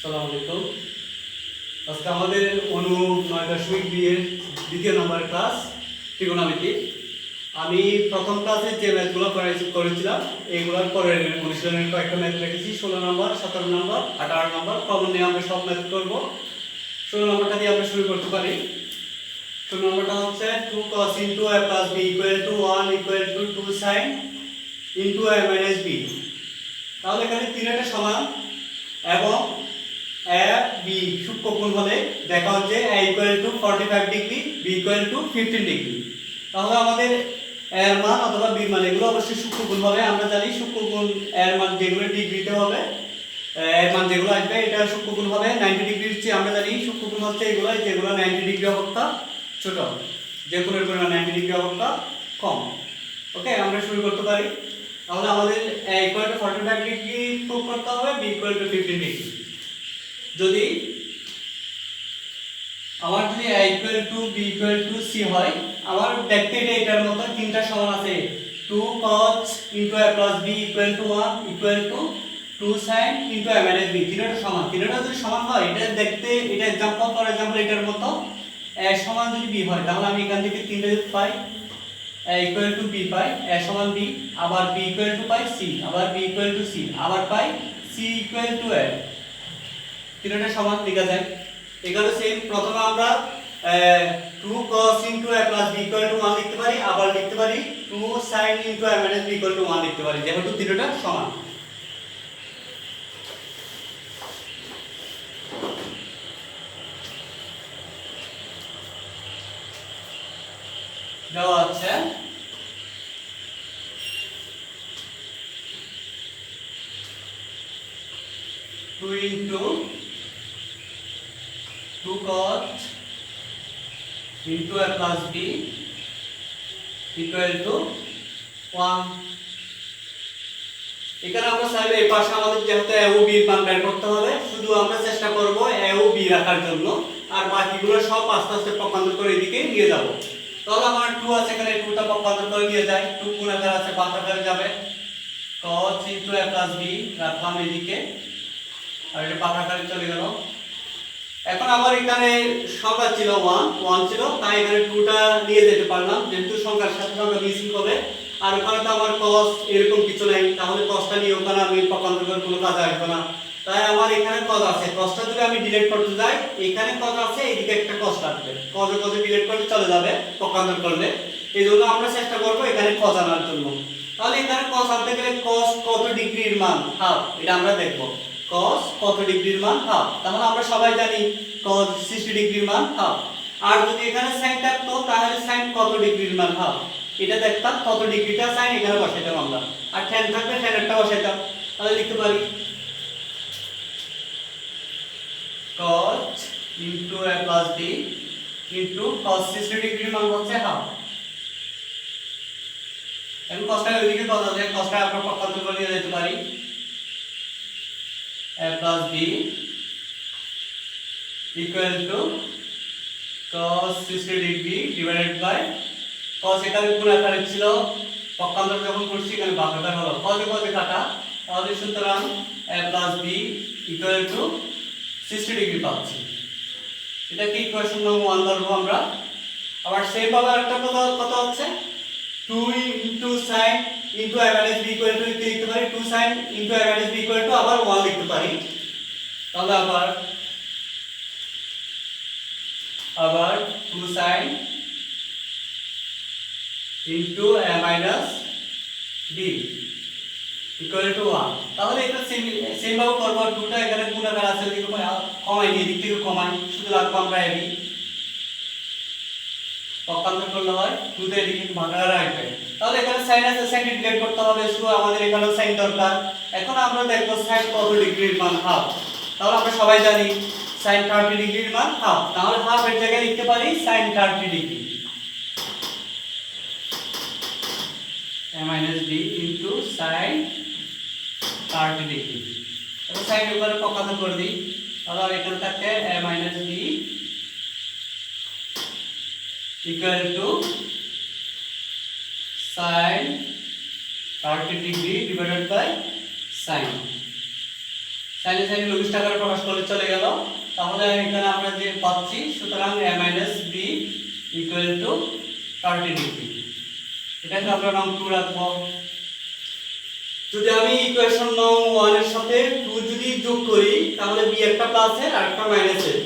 আসসালামু আলাইকুম। আজকে আমাদের অনু 9.2 এর দ্বিতীয় নম্বর ক্লাস ত্রিকোণমিতি। আমি প্রথম ক্লাসে যে ম্যাথগুলো করেছিলাম এইগুলোর পরের অনুশীলনের কয়েকটা ম্যাথ রেখেছি। 16 নম্বর, 17 নম্বর, 18 নম্বর কমন নিয়ে আমরা সব ম্যাথ করব। 16 নম্বরটা দিয়ে আমরা শুরু করতে পারি। 16 নম্বরটা হচ্ছে 2 cos into a plus b equal to 1 equal to 2 sin into a minus b। তাহলে এখানে তিনটা সমান এবং a b সূক্ষ্মকোণ হলে দেখা হচ্ছে a equal to 45 degree, b equal to 15 degree. তাহলে আমাদের এর মান অথবা b মান এগুলো অবশ্যই সূক্ষ্মকোণ হবে। আমরা জানি সূক্ষ্মকোণ এর মান যেগুলো ডিগ্রিতে হবে, এর মান যেগুলো আসবে এটা সূক্ষ্মকোণ হবে 90 ডিগ্রির চেয়ে। আমরা জানি সূক্ষ্মকোণ হচ্ছে এগুলো যেগুলো 90 ডিগ্রি অপেক্ষা ছোট, যে কোণের পরিমাণ 90 ডিগ্রি অপেক্ষা কম। ওকে, আমরা শুরু করতে পারি। তাহলে আমাদের a equal to 45 degree prove করতে হবে, b equal to 15 ডিগ্রি। যদি আমার যদি a equal to b equal to c হয়, আমার দেখতে এটার মতো তিনটা সমান আছে। 2 cos into a plus b equal to 1 equal to 2 sin into a minus b। তিনটা সমান, তিনটা যদি সমান হয় এটা দেখতে, এটা एग्जांपल ফর एग्जांपल এটার মতো a সমান যদি b হয়, তাহলে আমি এখান থেকে তিনটা যদি পাই a equal to b pi, a সমান b, আবার b equal to pi c, আবার b equal to c, আবার পাই c equal to a। তিনটা সমান লেখা যায়। এখানে সেম প্রথমে আমরা 2 cos into a plus b equal to 1 লিখতে পারি, আবার লিখতে পারি 2 sin into a minus b equal to 1 লিখতে পারি, যেহেতু তিনটা সমান। দেওয়া আছে 2 into 2 cos into a plus b equal to 1। এখানে আমরা চাইলে এই পাশে আমাদের যেহেতু a ও b এর মান বের করতে হবে, শুধু আমরা চেষ্টা করব a ও b রাখার জন্য, আর বাকিগুলো সব আস্তে আস্তে পক্ষান্তর করে এদিকে নিয়ে যাব। তাহলে আমার 2 আছে, এখানে 2টা পক্ষান্তর করে নিয়ে যায়, 2 গুণাকার আছে পাতাকারে যাবে, cos into a plus b রাখলাম এদিকে, আর এটা পাতাকারে চলে গেল। এখন আমার এখানে সংখ্যা ছিল 1 ছিল, তাই এখানে 2টা নিয়ে যেতে পারলাম, যেহেতু সংখ্যার সাথে সংখ্যা মিসিং হবে। আর ওখানে তো আমার cos এরকম কিছু নাই, তাহলে cosটা নিয়ে ওখানে আমি পক্ষান্তর করে কোনো কাজ আসবে না। তাই আমার এখানে cos আছে, cosটা যদি আমি ডিলিট করতে যাই, এখানে cos আছে, এদিকে একটা cos থাকবে, cos ডিলিট করলে চলে যাবে পক্ষান্তর করলে। এইজন্য আমরা চেষ্টা করব এখানে cos আনার জন্য। তাহলে এখানে cos আনতে গেলে cos কত ডিগ্রির মান হাফ, এটা আমরা দেখব। cos কত ডিগ্রির মান হাফ, তাহলে আমরা সবাই জানি cos 60 ডিগ্রির মান হাফ। আর যদি এখানে sin থাকতো তাহলে sin কত ডিগ্রির মান হাফ, এটা দেখতাম কত ডিগ্রিটা sin এখানে বসাইতাম আমরা, আর tan থাকলে tan এরটা বসাইতাম। তাহলে লিখতে পারি cos into a plus b into cos 60 ডিগ্রির মান হচ্ছে হাফ। এখন cosটা ওইদিকে cos আছে, cosটা আমরা পক্ষান্তর করে নিয়ে যেতে পারি, a plus b equal to cos 60 degree divided by cos এখানে গুণ আকারে ছিল, পক্ষান্তর যখন করছি এখানে ভাগাকার হলো, cos এ কাটা, তাহলে সুতরাং a plus b equal to 60 degree পাচ্ছি। এটা কি ইকুয়েশন নম্বর 1 ধরবো আমরা। আবার সেম ভাবে আরেকটা কথা হচ্ছে 2 into sin into a minus b equal to লিখতে পারি, 2 sin into a minus b equal to আবার 1 লিখতে পারি। তাহলে আবার 2 sin into a minus b equal to 1। তাহলে এটা সেম ভাবে করব, 2টা এখানে গুণাকার আছে, এদিকে কমাই নিয়ে দিক থেকে কমাই, শুধু রাখবো আমরা ab, পক্ষান্তর করলে হয় 2 তে এদিকে ভাগাকার আসবে। তাহলে এখানে sin আছে, sin ডিলিট করতে হবে, সো আমাদের এখানে sin দরকার। এখন আমরা দেখব sin কত ডিগ্রির মান হাফ। তাহলে আমরা সবাই জানি sin 30 ডিগ্রির মান হাফ, তাহলে হাফ এর জায়গায় লিখতে পারি sin 30 degree a minus b into sin 30 degree. তাহলে sin এর উপরে পক্ষান্তর করে দিই, তাহলে এখানে থাকে a minus b equal to sin 30 degree divided by sin সাইনে সাইনে লঘিষ্ঠ আকারে প্রকাশ করলে চলে গেল। তাহলে এখানে আমরা যে পাচ্ছি, সুতরাং a - b = 30 ডিগ্রি। এটাকে আমরা নং 2 রাখবো। যদি আমি ইকুয়েশন নং 1 এর সাথে 2 যদি যোগ করি, তাহলে b একটা প্লাসের আর একটা মাইনাসের,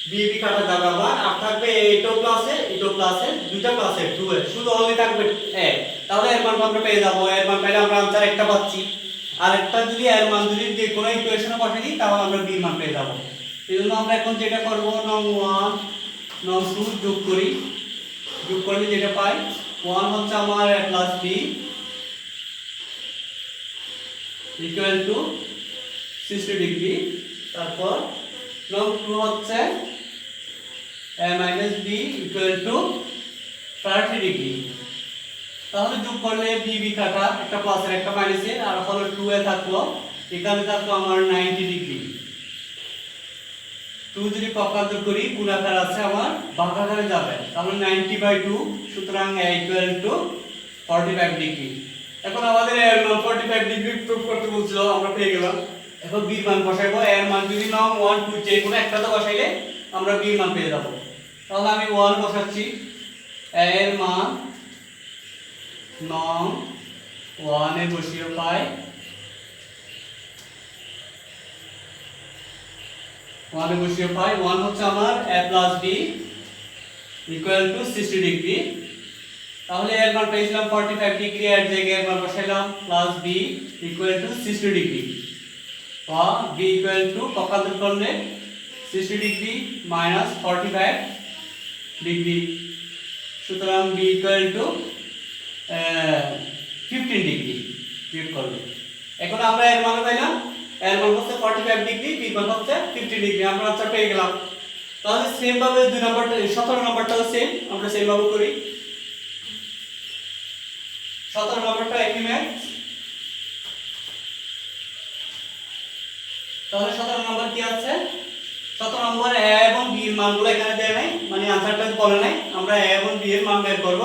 b কাটা যাবে আবার, আর থাকবে এটাও প্লাসের এটাও প্লাসের, দুইটা প্লাসের 2 এর, শুধু অনলি থাকবে a। তাহলে এর মান আমরা পেয়ে যাব। এর মান পেলে আমরা আনসার একটা পাচ্ছি। আর একটা যদি এর মান যদি যে কোনো ইকুয়েশনে বসাই দিই, তাহলে আমরা b এর মান পেয়ে যাব। এজন্য আমরা এখন যেটা করব, নং 1 নং 2 যোগ করি। যোগ করলে যেটা পাই, 1 হচ্ছে আমার a + b = 60 ডিগ্রি। তারপর নং 2 হচ্ছে a - b = 30 ডিগ্রি। তাহলে যোগ করলে b কাটা, একটা প্লাসের একটা মাইনাসের, আর হলো 2 এ থাকলো, এখানে থাকলো আমার 90 ডিগ্রি। 2 যদি পক্ষান্তর করি, গুণাকার আছে আমার ভাগাকারে যাবে, তাহলে 90/2, সুতরাং a = 45 ডিগ্রি। এখন আমাদের এর মান 45 ডিগ্রি প্রুফ করতে বলছিল, আমরা পেয়ে গেলাম। এখন b এর মান বসাইবো। এর মান যদি নং 1 2 যে কোনো একটাতে বসাইলে আমরা b এর মান পেয়ে যাব। তাহলে আমি 1 বসাচ্ছি। a এর মান নং 1 এ বসিয়ে পাই 1 হচ্ছে আমার a + b = 60 ডিগ্রি। তাহলে এর মান পেয়েছিলাম 45 ডিগ্রি, এর জায়গায় এর মান বসাইলাম + b = 60 ডিগ্রি, বা b পক্ষান্তর করলে 60 ডিগ্রি - 45 ডিগ্রি, সুতরাং b = 15 ডিগ্রি বিয়োগ করলে। এখন আমরা এর মান পাইলাম, এর মান হচ্ছে 45 ডিগ্রি, b মান হচ্ছে 15 ডিগ্রি। আমরা আনসার পেয়ে গেলাম। তাহলে সেম ভাবে 2 নম্বরটা 17 নম্বরটাও সেম, আমরা সেম ভাবে করি। 17 নম্বরটা একই ম্যাথ। তাহলে 17 নম্বর কি আছে? 17 নম্বর a এবং b এর মানগুলো এখানে দেয় নাই, মানে আনসারটা বলে নাই। আমরা a এবং b এর মান বের করব।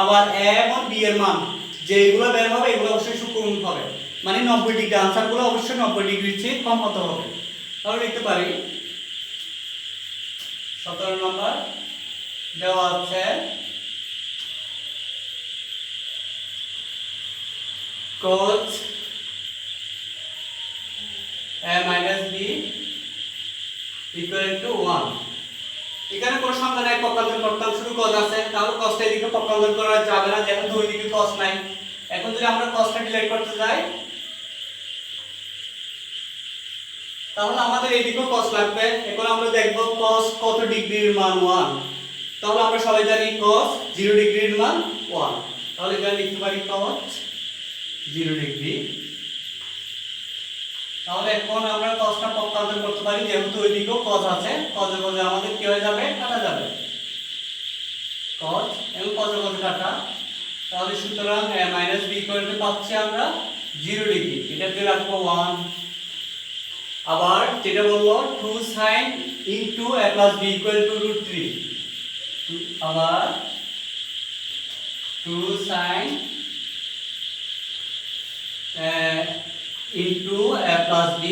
আবার a এবং b এর মান যেগুলো বের হবে, এগুলো অবশ্যই সূক্ষ্মমূল হবে, মানে 90 ডিগ্রি। আনসারগুলো অবশ্যই 90 ডিগ্রির চেয়ে কম হতে হবে। তাহলে লিখতে পারি 17 নম্বর দেওয়া আছে cos a - b = 1। এখানে কোনো সংখ্যা নাই, পক্ষান্তর করতাম, শুধু cos আছে। তাহলে cosটা এদিকে পক্ষান্তর করা যাবে না, যেহেতু ওইদিকে cos নাই। এখন যদি আমরা cosটা ডিলিট করতে যাই, তাহলে আমাদের এইদিকেও cos লাগবে। এখন আমরা দেখব cos কত ডিগ্রির মান 1। তাহলে আমরা সবাই জানি cos 0 ডিগ্রির মান 1। তাহলে এখানে লিখতে পারি cos 0 ডিগ্রি। তাহলে এখন আমরা cosটা পক্ষান্তর করতে পারি, যেহেতু ওইদিকেও cos আছে। cos এ cos আমাদের কি হয়ে যাবে? কাটা যাবে। cos এবং cos এ cos কাটা। তাহলে সুতরাং a - b পাচ্ছি আমরা 0 ডিগ্রি। এটাকে রাখবো 1। আবার যেটা বললো 2 sin into a + b = √3। আবার 2 sin into a + b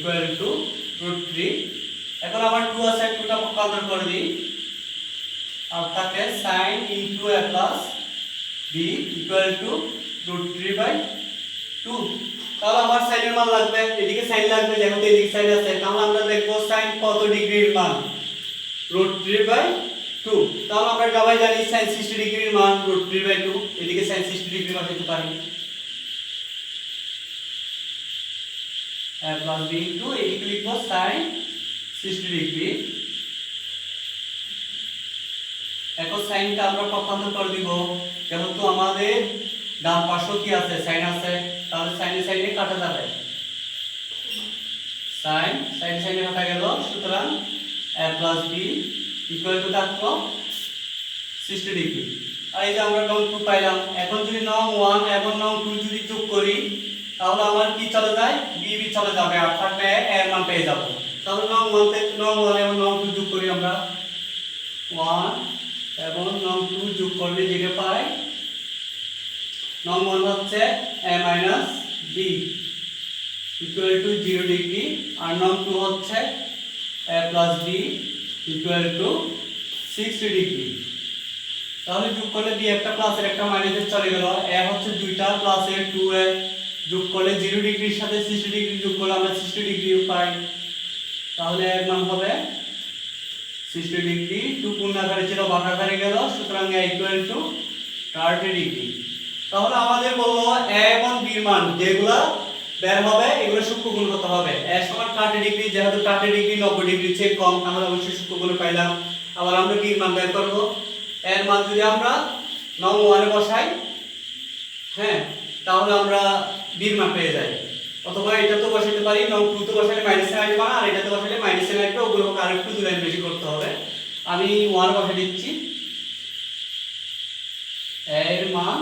= √3। এখন আমার 2 আছে, 2টা পক্ষান্তর করে দিই, আর থাকে sin into a + b = √3/2। তাহলে আমার sin এর মান লাগবে, এদিকে sin লাগবে, যেহেতু এদিকে sin আছে। তাহলে আমরা দেখব sin কত ডিগ্রির মান, √3/2। তাহলে আমরা সবাই জানি sin 60 ডিগ্রির মান √3/2। এদিকে sin 60 ডিগ্রি বসাতে পারি, a + b এদিকে লিখব sin 60 ডিগ্রি। এখন সাইনটা আমরা পক্ষান্তর করে দিব, যেহেতু আমাদের ডান পাশে কি আছে? সাইন আছে। তাহলে সাইনে সাইনে কাটা যাবে, সাইন সাইনে কাটা গেল। সুতরাং a + b = থাকলো 60 ডিগ্রি। আর এই যে আমরা নং 2 পাইলাম। এখন যদি নং 1 এবং নং 2 যদি যোগ করি, তাহলে আমার কি চলে যায়? b চলে যাবে, আর থাকবে a এর মান পেয়ে যাব। তাহলে নং 1 থেকে নং 1 এবং নং 2 যোগ করি আমরা। 1 এবং নং 2 যোগ করলে যেটা পাই, নং 1 হচ্ছে a - b equal to 0 degree আর নং 2 হচ্ছে a plus b equal to 60 degree. তাহলে যোগ করলে বি একটা প্লাসের একটা মাইনাসের চলে গেল, a হচ্ছে দুইটা প্লাসের 2a যোগ করলে 0 ডিগ্রির সাথে 60 ডিগ্রি যোগ করলে আমরা 60 ডিগ্রি পাই। তাহলে এর মান হবে 60 ডিগ্রি, 2 পূর্ণ আকারে ছিল বাঁকা আকারে গেল, সুতরাং a ইকুয়াল টু 30 ডিগ্রি। তাহলে আমাদের বললো a এবং b এর মান যেগুলা বের হবে এগুলো সূক্ষ্মগুণ করতে হবে। a সমান 30 ডিগ্রি, যেহেতু 30 ডিগ্রি 90 ডিগ্রির চেয়ে কম, তাহলে অবশ্যই সূক্ষ্মগুণ পাইলাম। আবার আমরা b এর মান বের করব, এর মান যদি আমরা নং 1 এ বসাই, হ্যাঁ, তাহলে আমরা b এর মান পেয়ে যাই। অথবা এটা তো বসাইতে পারি, নং 2 তে বসাইলে মাইনাস সাইন আসবে না, আর এটাতে বসাইলে মাইনাস সাইন আসবে, ওগুলোকে আরেকটু 2 লাইন বেশি করতে হবে। আমি 1 বসাই দিচ্ছি, এর মান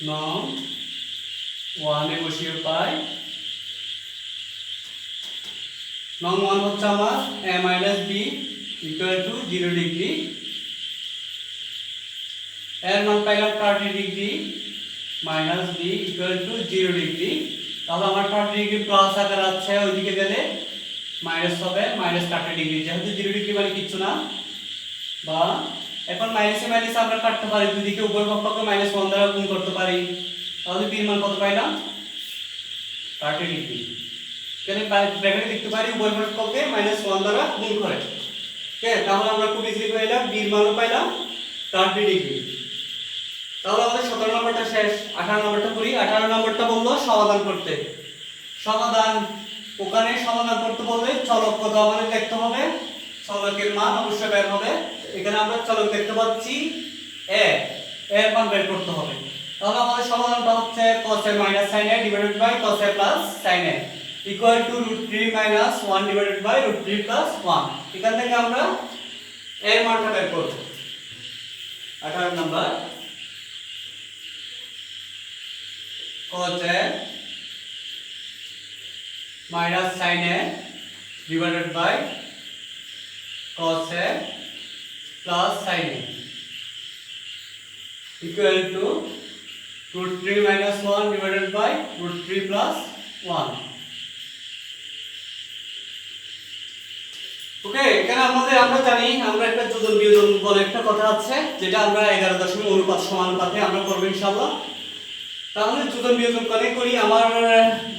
নং 1 এ বসিয়ে পাই, নং 1 হচ্ছে আমার a minus b equal to 0 degree, এর মান পাইলাম 30 degree minus b equal to 0 degree. তাহলে আমার 30 ডিগ্রি প্লাস আকার আছে, ওইদিকে গেলে মাইনাস হবে, মাইনাস 30 ডিগ্রি, যেহেতু 0 ডিগ্রি মানে কিছু না। বা এখন মাইনাসে মাইনাসে আমরা কাটতে পারি, দুদিকে উভয় পক্ষকে -1 দ্বারা গুণ করতে পারি। তাহলে b এর মান কত পাইলাম? 30 ডিগ্রি। এখানে ব্র্যাকেটে লিখতে পারি উভয় পক্ষকে -1 দ্বারা গুণ করে। ওকে, তাহলে আমরা খুব ইজিলি পাইলাম b এর মানও পাইলাম 30 ডিগ্রি। তাহলে আমাদের 17 নম্বরটা শেষ। 18 নম্বরটা করি। 18 নম্বরটা বললো সমাধান করতে। সমাধান, ওখানে সমাধান করতে বললে চলক কত আমাদের দেখতে হবে, চলকের মান অবশ্যই বের হবে। এখানে আমরা চলক দেখতে পাচ্ছি a, এর মান বের করতে হবে। তাহলে আমাদের সমাধানটা হচ্ছে cos a minus sin a divided by cos a plus sin a equal to √3 minus 1 divided by √3 plus 1। এখান থেকে আমরা এর মানটা বের করব। 18 নম্বর cos a minus sin a divided by cos a plus sin a equal to √3 minus 1 divided by √3 plus 1। ওকে, এখানে আমরা জানি আমরা একটা যোজন বিয়োজন বলে একটা কথা আছে, যেটা আমরা 11 অনুপাত সমানুপাতে আমরা করব ইনশাআল্লাহ। তাহলে যোজন বিয়োজন করি। আমার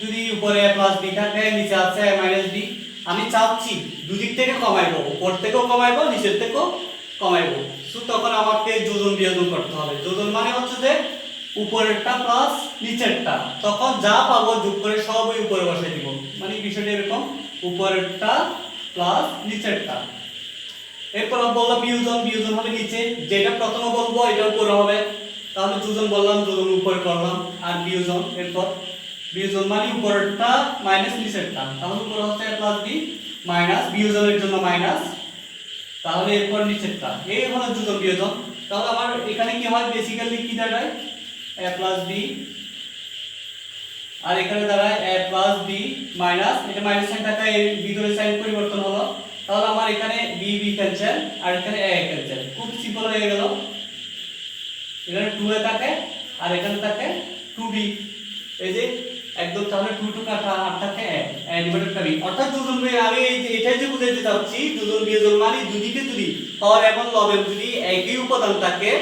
যদি উপরে প্লাস b থাকে, নিচে আছে মাইনাস b, আমি চাচ্ছি দুদিক থেকে কমাইবো, উপর থেকেও কমাইবো, নিচের থেকেও কমাইবো। সো তখন আমাকে যোজন বিয়োজন করতে হবে। যোজন মানে হচ্ছে যে উপরেরটা প্লাস নিচেরটা, তখন যা পাবো যোগ করে সবই উপরে বসাই দিব। মানে বিষয়টা এরকম, উপরেরটা প্লাস নিচেরটা। এরপর বললাম বিয়োজন, বিয়োজন হবে নিচে, যেটা প্রথমে বলবো এটা উপরে হবে। তাহলে যোজন বললাম, যোজন উপরে করলাম, আর বিয়োজন, এরপর বিয়োজন মানে উপরেরটা মাইনাস নিচেরটা। তাহলে উপরে হচ্ছে a প্লাস b মাইনাস বিয়োজনের জন্য মাইনাস, তাহলে এরপর নিচেরটা। এই হলো যোজন বিয়োজন। তাহলে আমার এখানে কি হয়, বেসিক্যালি কি দাঁড়ায় a প্লাস b, আর এখানে দাঁড়ায় a প্লাস b মাইনাস, এটা মাইনাস সাইন থাকা এর ভিতরে সাইন পরিবর্তন হলো। তাহলে আমার এখানে b b ক্যান্সেল, আর এখানে a ক্যান্সেল, খুব সিম্পল হয়ে গেল। এখানে 2a থাকে আর এখানে থাকে 2b, এই যে একদম, তাহলে 2 2 কাটা আর থাকে a ডিভাইডেড বাই b। অর্থাৎ যোজন বিয়োজন আমি এই যে এটাই যে বুঝাইতে চাচ্ছি, যোজন বিয়োজন মানে দুদিকে যদি হর এবং লবের যদি একই উপাদান থাকে,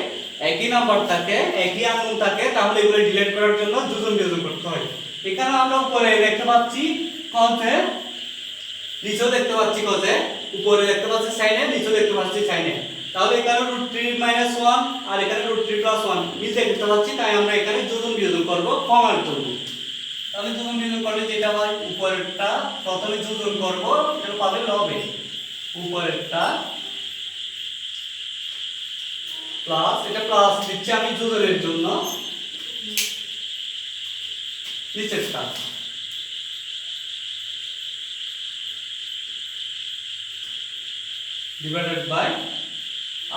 একই নাম্বার থাকে, একই আননোন থাকে, তাহলে এগুলো ডিলিট করার জন্য যোজন বিয়োজন করতে হয়। এখানে আমরা উপরে দেখতে পাচ্ছি cos a, নিচেও দেখতে পাচ্ছি cos a, উপরে দেখতে পাচ্ছি sin a, নিচেও দেখতে পাচ্ছি sin a। তাহলে এখানে √3 - 1 আর এখানে √3 + 1 মিলে দেখতে পাচ্ছি, তাই আমরা এখানে যোজন বিয়োজন করব, কমার জন্য। তাহলে যোজন বিয়োজন করলে যেটা হয়, উপরেরটা প্রথমে যোজন করব, এটা পাবে লবে, উপরেরটা প্লাস, এটা প্লাস দিচ্ছি আমি যোজনের জন্য, নিচেরটা ডিভাইডেড বাই,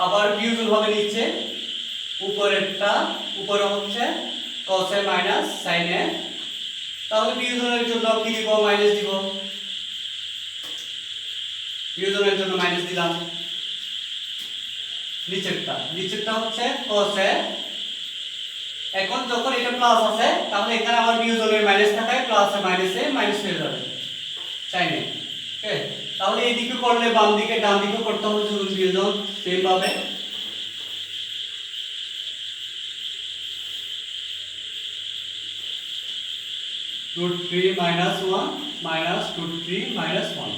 আবার বিয়োজন হবে নিচে, উপরেরটা, উপরে হচ্ছে cos a minus sin a। তাহলে বিয়োজনের জন্য কি দিব, মাইনাস দিব, বিয়োজনের জন্য মাইনাস দিলাম। নিচেরটা হচ্ছে cos a এখন যখন এটা প্লাস আছে তাহলে এখানে আমার বিয়োজনের মাইনাস থাকে, প্লাসে মাইনাসে মাইনাস হয়ে যাবে সাইনে। ওকে, তাহলে এই দিকে করলে বাম দিকে ডান দিকে করতে হবে যোজন বিয়োজন সেম ভাবে। √3 - 1 মাইনাস √3 - 1,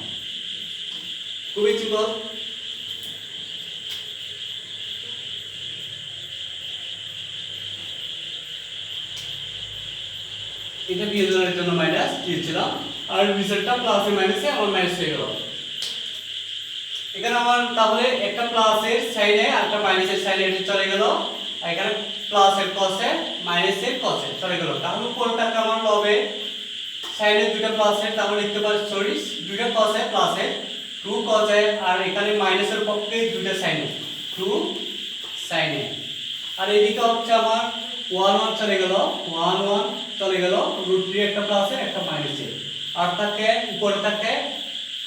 খুবই সিম্পল। এটা বিয়োজনের জন্য মাইনাস দিয়েছিলাম আর রিজাল্টটা প্লাসে মাইনাসে আমার মাইনাস হয়ে গেল। এখানে আমার তাহলে একটা প্লাসের সাইনে আর একটা মাইনাসের সাইনে এটা চলে গেল, আর এখানে প্লাসের কসে মাইনাসের কসে চলে গেল। তাহলে উপরটাকে আমার লবে সাইনে দুটো প্লাসের, তাহলে লিখতে পারি সরি দুটো কসে প্লাসের 2 কসে, আর এখানে মাইনাসের পক্ষে দুটো সাইনে 2 সাইনে। আর এদিকে হচ্ছে আমার 1 1 চলে গেল, 1 1 চলে গেল, √3 একটা প্লাসের একটা মাইনাসের, আর থাকে উপরে থাকে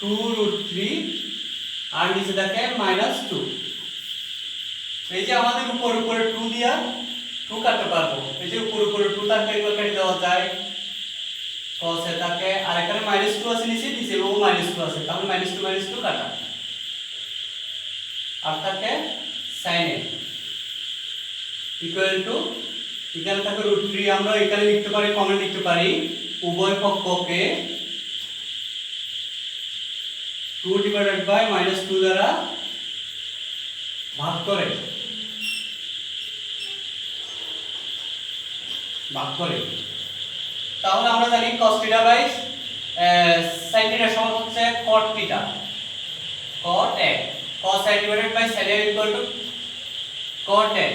2√3 আর নিচে থাকে -2। এই যে আমাদের উপরে 2 দিয়া 2 কাটতে পারবো, এই যে উপরে 2 থাকে এগুলো কেটে দেওয়া যায় cos এ থাকে, আর এখানে -2 আছে নিচে ও -2 আছে, তাহলে -2 কাটা, আর থাকে sin এ ইকুয়াল টু এখানে থাকে √3। আমরা এখানে লিখতে পারি, কমন লিখতে পারি উভয় পক্ষকে 2 ডিভাইডেড বাই -2 দ্বারা ভাগ করে তাহলে আমরা জানি cos θ বাই sin θ সমান হচ্ছে cot θ, cot a, cos a divided by sin a equal to cot a।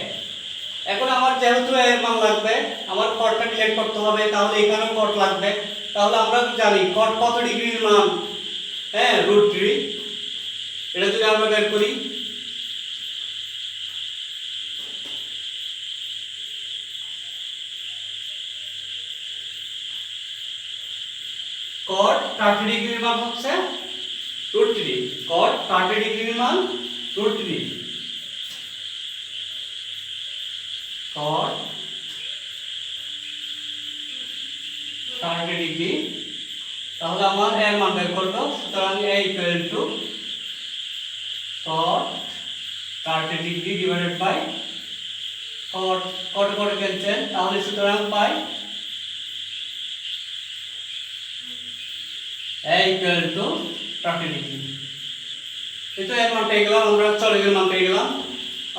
এখন আমার যেহেতু এর মান লাগবে, আমার cotটা ডিলিট করতে হবে, তাহলে এখানেও cot লাগবে। তাহলে আমরা জানি cot কত ডিগ্রির মান, হ্যাঁ √3। এটা যদি আমরা বের করি cot 30 ডিগ্রির মান হচ্ছে √3, cot 30 ডিগ্রির মান √3, cot 30 ডিগ্রি। তাহলে আমার এর মান বের করব, সুতরাং a equal to cot 30 degree divided by cot cancel, তাহলে সুতরাং পাই a ইকুয়াল টু 30 ডিগ্রি। এটা এর মান পেয়ে গেলাম, আমরা চলকের মান পেয়ে গেলাম।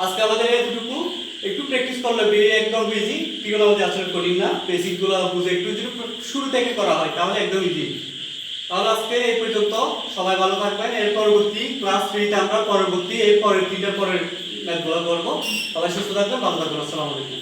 আজকে আমাদের এতটুকু, একটু প্র্যাকটিস করলে একদম ইজি। ত্রিকোণমিতি আসলে কঠিন না, বেসিক গুলো বুঝে একটু যদি শুরু থেকে করা হয় তাহলে একদম ইজি। তাহলে আজকে এই পর্যন্ত, সবাই ভালো থাকবেন। এর পরবর্তী ক্লাস 3 তে আমরা পরের 3টা পরের ম্যাথগুলো করব। সবাই সুস্থ থাকবেন, ভালো থাকবেন। আসসালামু আলাইকুম।